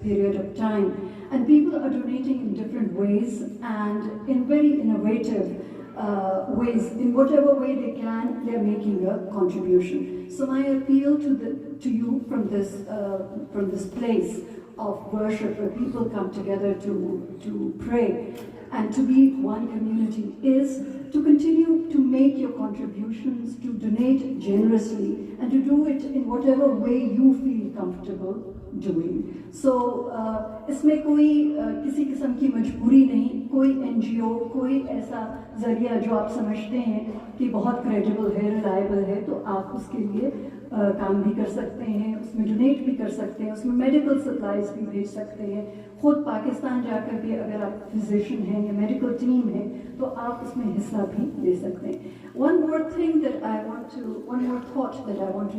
period of time. And people are donating in different ways and in very innovative ways. In whatever way they can, they're making a contribution. So my appeal to you from this place of worship where people come together to pray and to be one community is to continue to make your contributions, to donate generously, and to do it in whatever way you feel comfortable doing. So इसमें कोई किसी किस्म की मजबूरी नहीं, कोई NGO, कोई ऐसा जरिया जो आप समझते हैं कि बहुत क्रेडिबल है, रिलायबल है, तो आप उसके लिए काम भी कर सकते हैं, उसमें डोनेट भी कर सकते हैं, उसमें मेडिकल सप्लाईज भी भेज सकते हैं. खुद पाकिस्तान जाकर भी अगर आप फिजिशियन हैं या मेडिकल टीम है तो आप उसमें हिस्सा भी ले सकते हैं. One more thing that I want to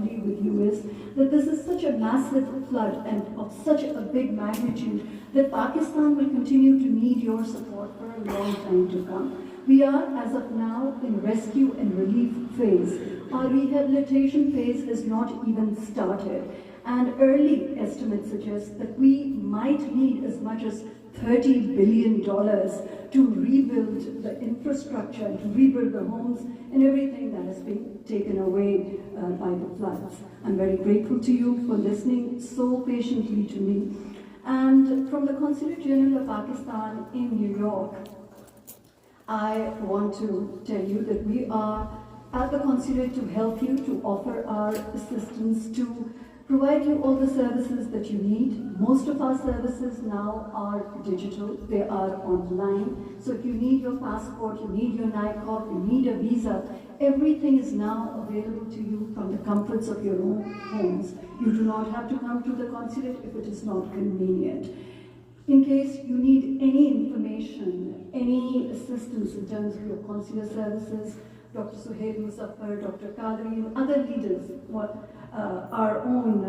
leave with you is that this is such a massive flood and of such a big magnitude that Pakistan will continue to need your support for a long time to come. We are, as of now, in rescue and relief phase. Our rehabilitation phase has not even started. And early estimates suggest that we might need as much as $30 billion to rebuild the infrastructure, to rebuild the homes and everything that has been taken away by the floods. I'm very grateful to you for listening so patiently to me. And from the Consulate General of Pakistan in New York, I want to tell you that we are at the consulate to help you, to offer our assistance, to provide you all the services that you need. Most of our services now are digital, they are online. So if you need your passport, you need your NICOP, you need a visa, everything is now available to you from the comforts of your own homes. You do not have to come to the consulate if it is not convenient. In case you need any information, any assistance in terms of your consular services, Dr. Suhail Muzaffar, Dr. Qadri, and other leaders, our own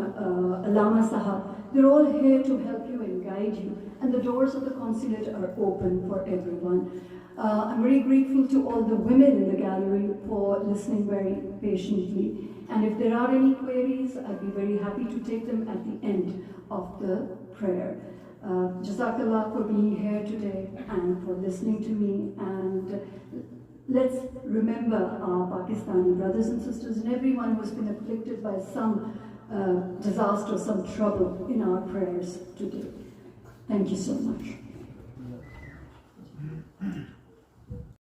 Allama Sahab, they're all here to help you and guide you. And the doors of the consulate are open for everyone. I'm very grateful to all the women in the gallery for listening very patiently. And if there are any queries, I'd be very happy to take them at the end of the prayer. Jazakallah for being here today and for listening to me. And let's remember our Pakistani brothers and sisters and everyone who has been afflicted by some disaster, some trouble in our prayers today. Thank you so much.